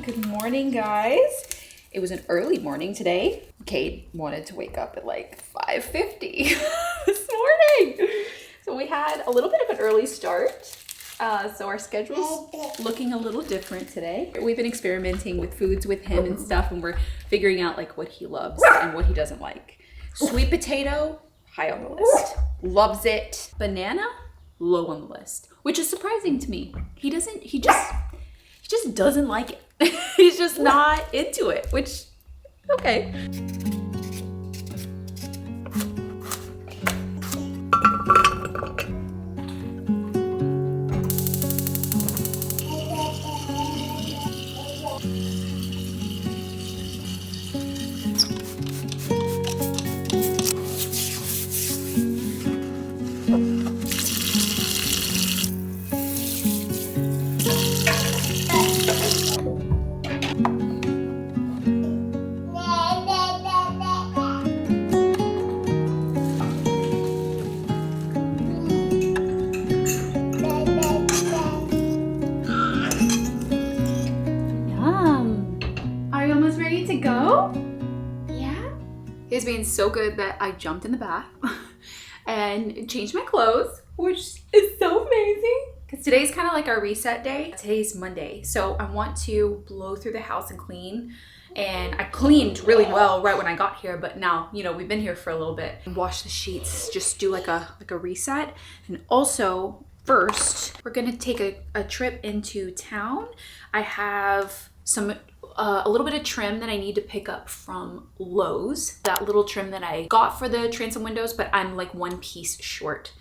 Good morning, guys. It was an early morning today. Kate wanted to wake up at like 5:50 this morning. So we had a little bit of an early start. So our schedule's looking a little different today. We've been experimenting with foods with him and stuff, and we're figuring out like what he loves and what he doesn't like. Sweet potato, high on the list. Loves it. Banana, low on the list, which is surprising to me. He just doesn't like it. He's just not into it, which, okay. It's been so good that I jumped in the bath and changed my clothes, which is so amazing. Because today's kind of like our reset day. Today's Monday, so I want to blow through the house and clean. And I cleaned really well right when I got here, but now, you know, we've been here for a little bit. Wash the sheets, just do like a reset. And also, first, we're gonna take a trip into town. I have some a little bit of trim that I need to pick up from Lowe's. That little trim that I got for the transom windows, but I'm like one piece short.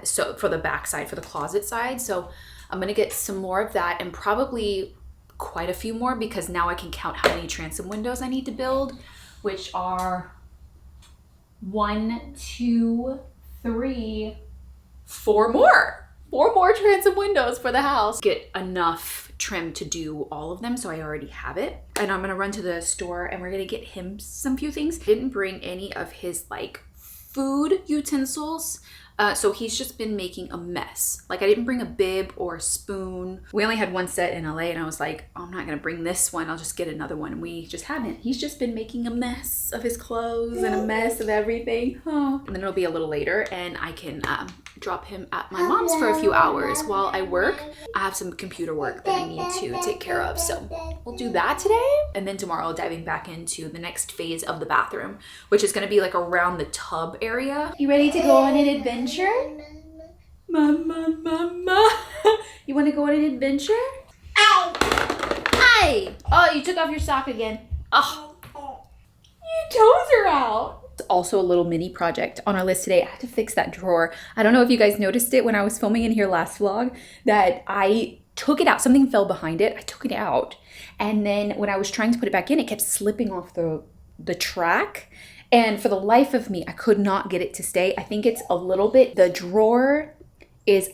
So for the back side, for the closet side. So I'm gonna get some more of that and probably quite a few more, because now I can count how many transom windows I need to build, which are 1, 2, 3, 4 more. 4 more transom windows for the house. Get enough trim to do all of them, so I already have it. And I'm gonna run to the store and we're gonna get him some few things. Didn't bring any of his like food utensils, so he's just been making a mess. Like I didn't bring a bib or a spoon. We only had one set in LA and I was like, oh, I'm not gonna bring this one, I'll just get another one. And we just haven't. He's just been making a mess of his clothes and a mess of everything. Oh. And then it'll be a little later and I can drop him at my mom's for a few hours while I work. I have some computer work that I need to take care of, so we'll do that today. And then tomorrow, diving back into the next phase of the bathroom, which is gonna be like around the tub area. You ready to go on an adventure? Mama. You wanna go on an adventure? Hi! Oh, you took off your sock again. Oh, your toes are out. Also a little mini project on our list today. I have to fix that drawer. I don't know if you guys noticed it when I was filming in here last vlog, that I took it out. Something fell behind it. I took it out. And then when I was trying to put it back in, it kept slipping off the track. And for the life of me, I could not get it to stay. I think it's a little bit, the drawer is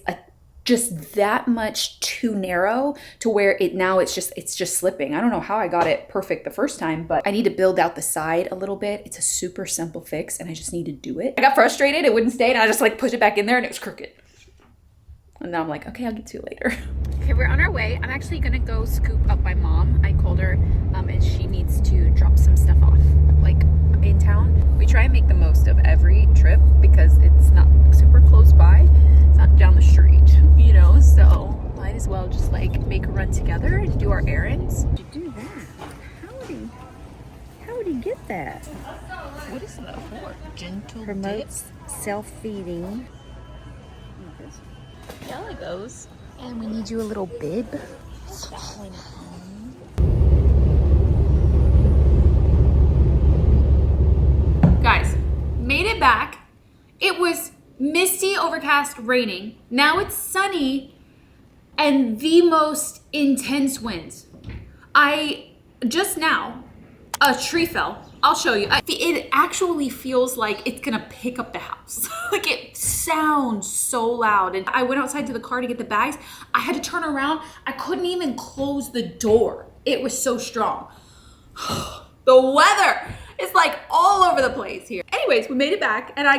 just that much too narrow to where it's just slipping. I don't know how I got it perfect the first time, but I need to build out the side a little bit. It's a super simple fix and I just need to do it. I got frustrated, it wouldn't stay, and I just like pushed it back in there and it was crooked. And now I'm like, okay, I'll get to you later. Okay, we're on our way. I'm actually gonna go scoop up my mom. I called her and she needs to drop some stuff off, like in town. We try and make the most of every trip because it's not super close by. It's not down the street, you know, so might as well just like make a run together and do our errands. To do that, how'd he get that? What is that for? Gentle promotes self-feeding. Yeah, I like those. And we need you a little bib. Guys, made it back. It was misty, overcast, raining. Now it's sunny and the most intense winds. A tree fell. I'll show you. It actually feels like it's gonna pick up the house. Like it sounds so loud. And I went outside to the car to get the bags. I had to turn around. I couldn't even close the door. It was so strong. The weather is like all over the place here. Anyways, we made it back and I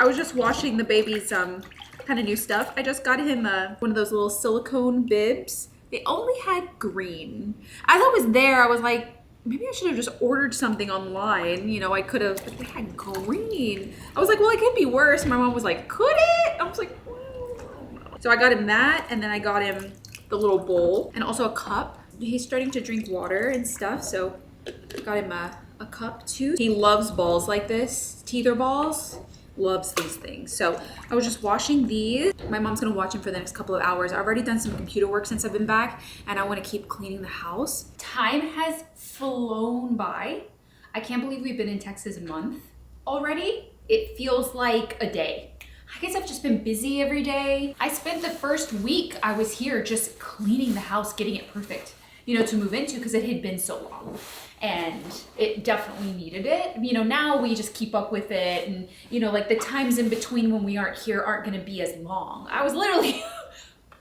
was just washing the baby's kind of new stuff. I just got him one of those little silicone bibs They only had green. As I was there, I was like, maybe I should have just ordered something online. You know, I could have, but they had green. I was like, well, it could be worse. My mom was like, could it? I was like, well. So I got him that, and then I got him the little bowl and also a cup. He's starting to drink water and stuff, so I got him a cup too. He loves balls like this, teether balls. Loves these things. So I was just washing these. My mom's gonna watch them for the next couple of hours. I've already done some computer work since I've been back, and I want to keep cleaning the house. Time has flown by. I can't believe we've been in Texas a month already. It feels like a day. I guess I've just been busy every day. I spent the first week I was here just cleaning the house, getting it perfect, you know, to move into, because it had been so long. And it definitely needed it. You know, now we just keep up with it, and you know, like the times in between when we aren't here aren't gonna be as long. I was literally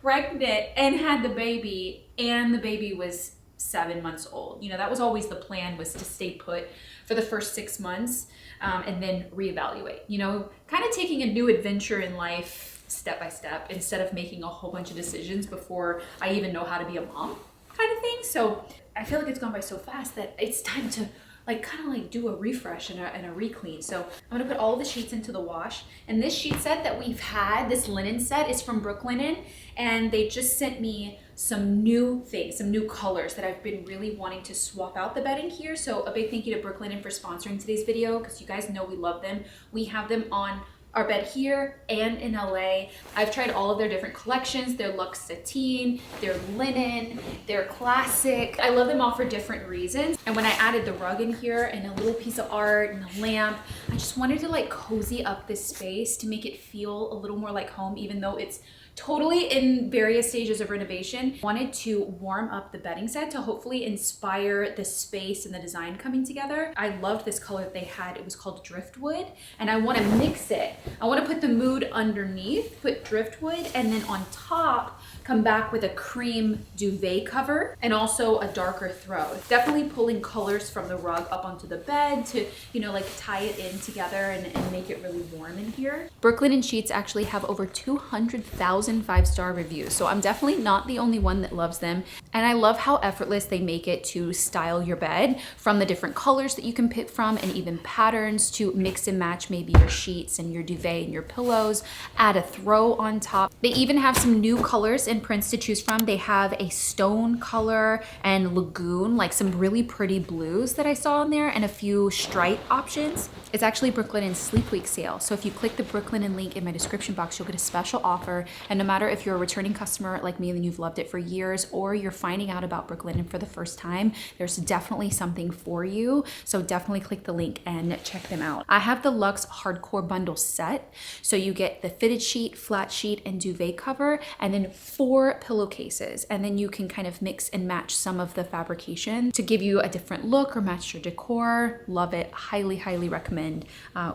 pregnant and had the baby, and the baby was 7 months old. You know, that was always the plan, was to stay put for the first 6 months and then reevaluate. You know, kind of taking a new adventure in life step by step, instead of making a whole bunch of decisions before I even know how to be a mom kind of thing. So I feel like it's gone by so fast that it's time to like kind of like do a refresh and a re-clean. So I'm gonna put all the sheets into the wash. And this sheet set that we've had, this linen set, is from Brooklinen, and they just sent me some new things, some new colors that I've been really wanting to swap out the bedding here. So a big thank you to Brooklinen for sponsoring today's video, because you guys know we love them. We have them on our bed here and in LA. I've tried all of their different collections, their luxe sateen, their linen, their classic. I love them all for different reasons. And when I added the rug in here and a little piece of art and a lamp, I just wanted to like cozy up this space to make it feel a little more like home, even though it's totally in various stages of renovation. Wanted to warm up the bedding set to hopefully inspire the space and the design coming together. I loved this color that they had. It was called Driftwood, and I want to mix it. I want to put the mood underneath, put Driftwood, and then on top come back with a cream duvet cover and also a darker throw. Definitely pulling colors from the rug up onto the bed to, you know, like tie it in together and make it really warm in here. Brooklinen sheets actually have over 200,000 5-star reviews, so I'm definitely not the only one that loves them. And I love how effortless they make it to style your bed, from the different colors that you can pick from and even patterns to mix and match maybe your sheets and your duvet and your pillows, add a throw on top. They even have some new colors and prints to choose from. They have a stone color and lagoon, like some really pretty blues that I saw in there, and a few stripe options. It's actually Brooklinen's Sleep Week sale, so if you click the Brooklinen link in my description box, you'll get a special offer. And no matter if you're a returning customer like me and you've loved it for years, or you're finding out about Brooklinen for the first time, there's definitely something for you. So definitely click the link and check them out. I have the Luxe Hardcore Bundle set, so you get the fitted sheet, flat sheet, and duvet cover, and then 4 pillowcases, and then you can kind of mix and match some of the fabrication to give you a different look or match your decor. Love it. Highly, highly recommend.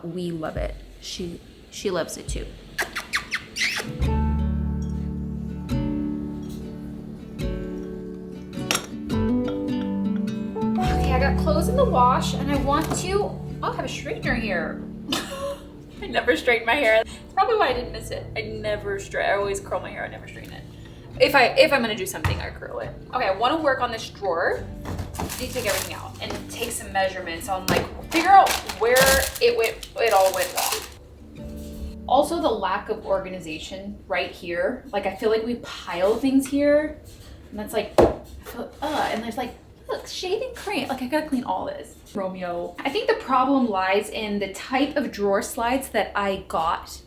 We love it. She loves it too. Okay, I got clothes in the wash, and I want to, I'll have a straightener here. I never straighten my hair. That's probably why I didn't miss it. I always curl my hair, I never straighten it. If I'm gonna do something, I curl it. Okay, I wanna work on this drawer. I need to take everything out and take some measurements on like, figure out where it all went wrong. Also the lack of organization right here. Like I feel like we pile things here, and that's like, and there's like, look, shaving cream. Like I gotta clean all this. Romeo. I think the problem lies in the type of drawer slides that I got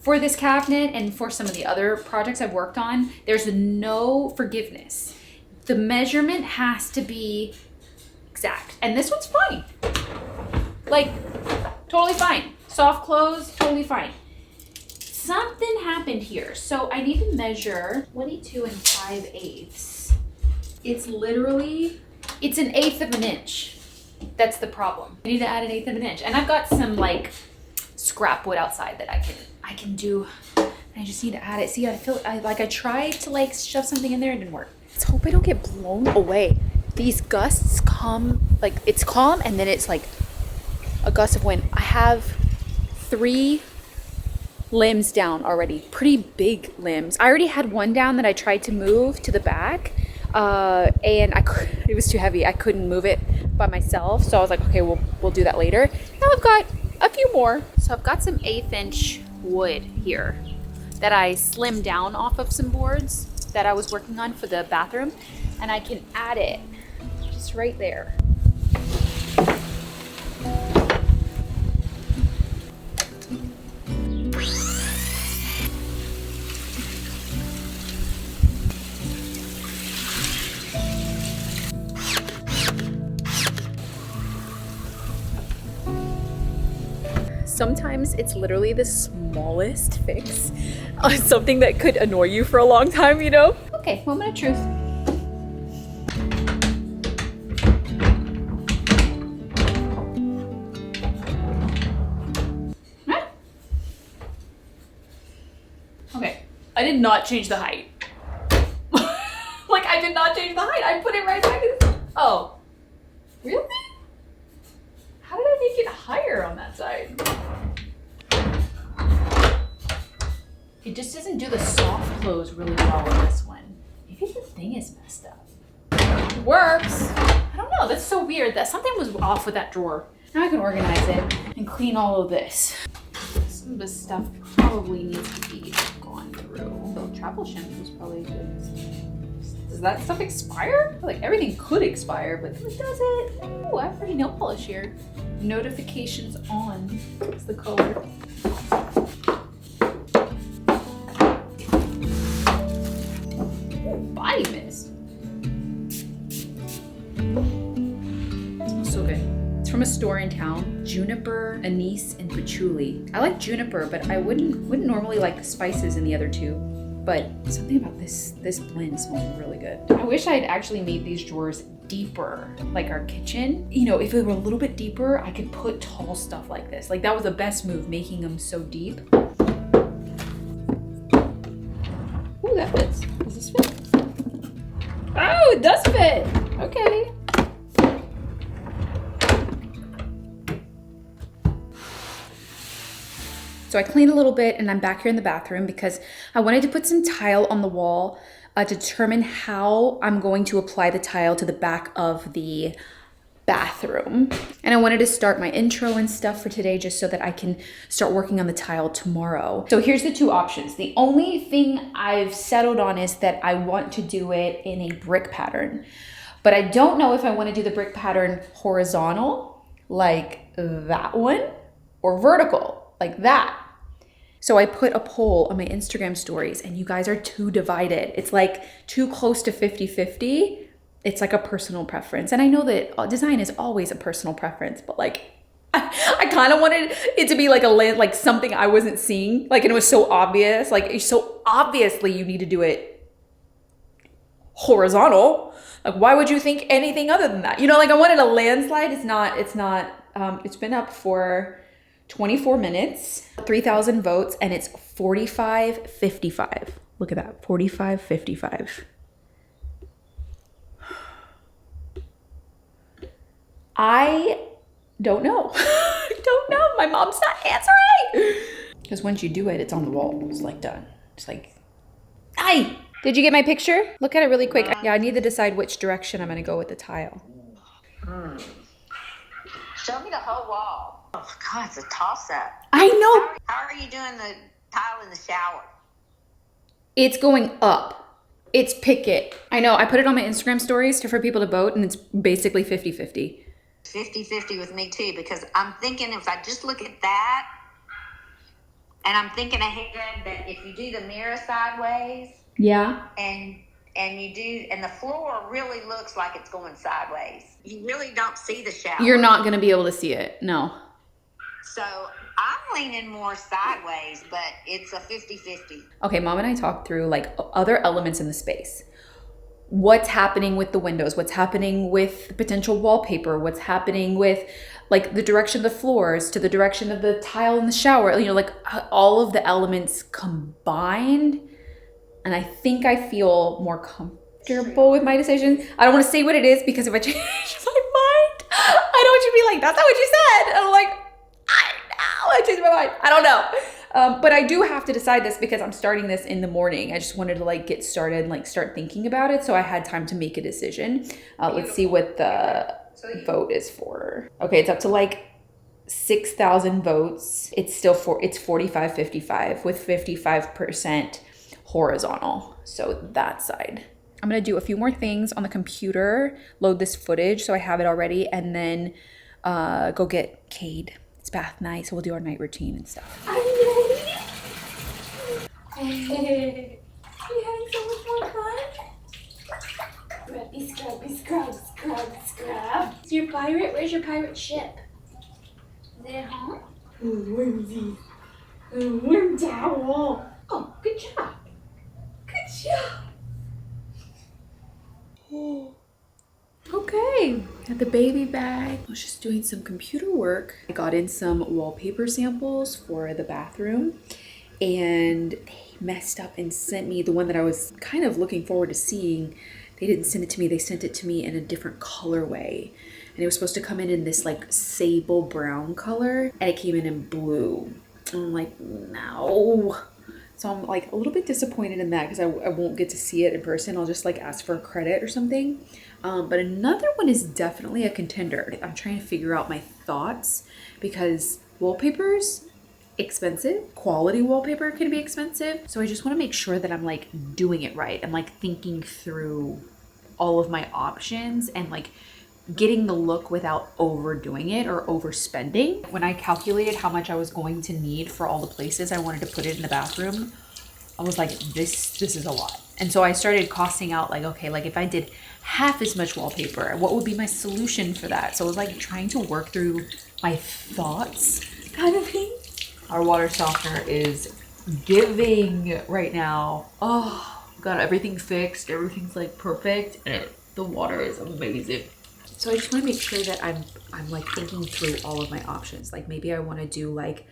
for this cabinet and for some of the other projects I've worked on. There's no forgiveness. The measurement has to be exact. And this one's fine. Like, totally fine. Soft clothes, totally fine. Something happened here. So I need to measure 22 5/8. It's literally, it's 1/8 of an inch. That's the problem. I need to add 1/8 of an inch. And I've got some like scrap wood outside that I can do. I just need to add it. See, I feel like I tried to like shove something in there, it didn't work. Let's hope I don't get blown away. These gusts come, like it's calm and then it's like a gust of wind. I have 3 limbs down already, pretty big limbs. I already had one down that I tried to move to the back, and it was too heavy. I couldn't move it by myself. So I was like, okay, we'll do that later. Now I've got a few more. So I've got some 1/8 inch wood here that I slimmed down off of some boards that I was working on for the bathroom. And I can add it just right there. Sometimes it's literally the smallest fix on something that could annoy you for a long time, you know? Okay, moment of truth. Huh? Okay, I did not change the height. Like, I did not change the height. I put it right back in. Oh, really? How did I make it higher on that side? It just doesn't do the soft close really well on this one. Maybe the thing is messed up. It works. I don't know, that's so weird. That something was off with that drawer. Now I can organize it and clean all of this. Some of this stuff probably needs to be gone through. The travel shampoo is probably good. Does that stuff expire? I feel like everything could expire, but it doesn't. Oh, I have pretty nail polish here. Notifications on. What's the color? Body mist. It smells so good. It's from a store in town. Juniper, anise, and patchouli. I like juniper, but I wouldn't normally like the spices in the other two. But something about this blend smells really good. I wish I had actually made these drawers deeper, like our kitchen. You know, if it were a little bit deeper, I could put tall stuff like this. Like that was the best move, making them so deep. Ooh, that fits. Does this fit? Oh, it does fit. Okay. So I cleaned a little bit and I'm back here in the bathroom because I wanted to put some tile on the wall to determine how I'm going to apply the tile to the back of the bathroom. And I wanted to start my intro and stuff for today just so that I can start working on the tile tomorrow. So here's the two options. The only thing I've settled on is that I want to do it in a brick pattern, but I don't know if I want to do the brick pattern horizontal like that one or vertical like that. So I put a poll on my Instagram stories and you guys are too divided. It's like too close to 50-50. It's like a personal preference. And I know that design is always a personal preference, but like, I kind of wanted it to be like like something I wasn't seeing. Like, and it was so obvious. Like, so obviously you need to do it horizontal. Like, why would you think anything other than that? You know, like I wanted a landslide. It's been up for 24 minutes, 3,000 votes, and it's 45-55. Look at that, 45-55. I don't know. I don't know. My mom's not answering. Because once you do it, it's on the wall. It's like done. It's like, hi. Did you get my picture? Look at it really quick. Yeah, I need to decide which direction I'm gonna go with the tile. Show me the whole wall. Oh God, it's a toss-up. I know. How are you doing the tile in the shower? It's going up. It's picket. I know. I put it on my Instagram stories for people to vote, and it's basically 50-50. 50-50 with me too, because I'm thinking if I just look at that, and I'm thinking ahead that if you do the mirror sideways, yeah, and you do, and the floor really looks like it's going sideways. You really don't see the shower. You're not going to be able to see it. No. So I'm leaning more sideways, but it's a 50-50. Okay, Mom and I talked through like other elements in the space. What's happening with the windows? What's happening with potential wallpaper? What's happening with like the direction of the floors to the direction of the tile in the shower? You know, like all of the elements combined. And I think I feel more comfortable with my decision. I don't want to say what it is because if I change my mind, I don't want you to be like, that's not what you said. And I'm like, I know, I changed my mind. I don't know. But I do have to decide this because I'm starting this in the morning. I just wanted to like get started and like start thinking about it. So I had time to make a decision. Let's see what the vote is for. Okay, it's up to like 6,000 votes. It's still it's 45-55 with 55% horizontal. So that side. I'm gonna do a few more things on the computer, load this footage so I have it already, and then go get Cade. It's bath night, so we'll do our night routine and stuff. Are you ready? You having so much more fun? Scrubby, scrubby, scrub, scrub, scrub. Is your pirate? Where's your pirate ship? Is it at home? Whimsy. Worm towel. Oh, good job. Good job. Okay, got the baby bag. I was just doing some computer work. I got in some wallpaper samples for the bathroom and they messed up and sent me the one that I was kind of looking forward to seeing. They didn't send it to me, they sent it to me in a different colorway. And it was supposed to come in this like sable brown color and it came in blue. And I'm like, no. So I'm like a little bit disappointed in that because I won't get to see it in person. I'll just like ask for a credit or something. But another one is definitely a contender. I'm trying to figure out my thoughts because wallpaper's expensive. Quality wallpaper can be expensive. So I just want to make sure that I'm like doing it right. I'm like thinking through all of my options and like getting the look without overdoing it or overspending. When I calculated how much I was going to need for all the places I wanted to put it in the bathroom, I was like, this is a lot. And so I started costing out like, okay, like if I did half as much wallpaper, what would be my solution for that? So I was like trying to work through my thoughts kind of thing. Our water softener is giving right now. Oh, got everything fixed. Everything's like perfect. And the water is amazing. So I just want to make sure that I'm like thinking through all of my options. Like maybe I want to do like,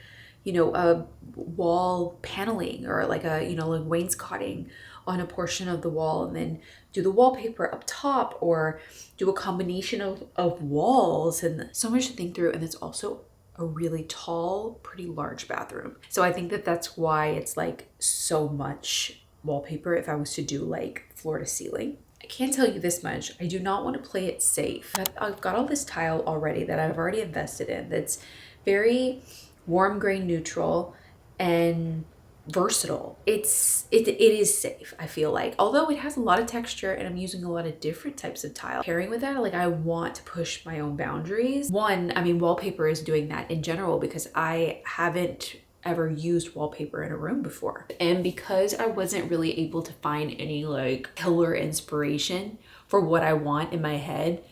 you know, a wall paneling or like a, you know, like wainscoting on a portion of the wall and then do the wallpaper up top or do a combination of walls and so much to think through. And it's also a really tall, pretty large bathroom. So I think that that's why it's like so much wallpaper if I was to do like floor to ceiling. I can't tell you this much. I do not want to play it safe. I've got all this tile already that I've already invested in that's very warm grain neutral and versatile. It is safe, I feel like. Although it has a lot of texture and I'm using a lot of different types of tile. Pairing with that, like I want to push my own boundaries. One, I mean, wallpaper is doing that in general because I haven't ever used wallpaper in a room before. And because I wasn't really able to find any like killer inspiration for what I want in my head,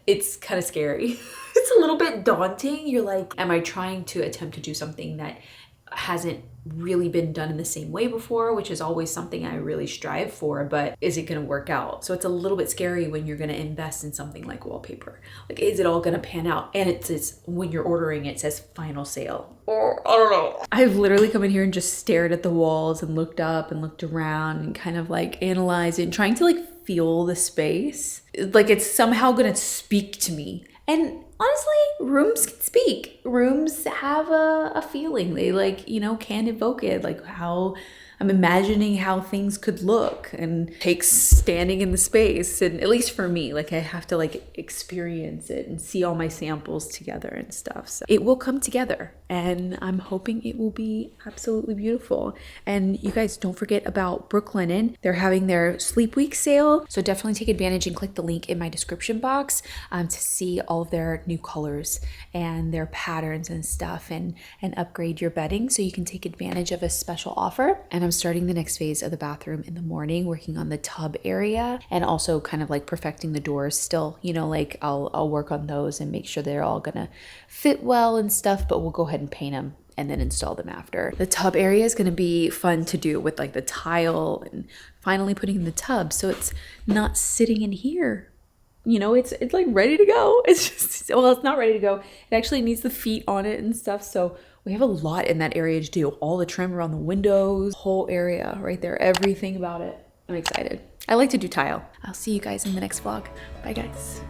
it's kind of scary. It's a little bit daunting. You're like, am I trying to attempt to do something that hasn't really been done in the same way before, which is always something I really strive for, but is it gonna work out? So it's a little bit scary when you're gonna invest in something like wallpaper. Like, is it all gonna pan out? And it's when you're ordering it says final sale. Or I don't know. I've literally come in here and just stared at the walls and looked up and looked around and kind of like analyzed and trying to like feel the space. Like it's somehow gonna speak to me. And honestly, rooms can speak. Rooms have a feeling. They like, you know, can evoke it. Like how I'm imagining how things could look and takes standing in the space. And at least for me, like I have to like experience it and see all my samples together and stuff. So it will come together and I'm hoping it will be absolutely beautiful. And you guys don't forget about Brooklinen. They're having their sleep week sale. So definitely take advantage and click the link in my description box to see all of their new colors and their patterns and stuff and upgrade your bedding so you can take advantage of a special offer. And I'm starting the next phase of the bathroom in the morning, working on the tub area and also kind of like perfecting the doors still, you know, like I'll work on those and make sure they're all gonna fit well and stuff, but we'll go ahead and paint them and then install them after. The tub area is gonna be fun to do with like the tile and finally putting in the tub so it's not sitting in here. You know, it's like ready to go. It's just, well, it's not ready to go. It actually needs the feet on it and stuff. So we have a lot in that area to do. All the trim around the windows, whole area right there, everything about it. I'm excited. I like to do tile. I'll see you guys in the next vlog. Bye guys.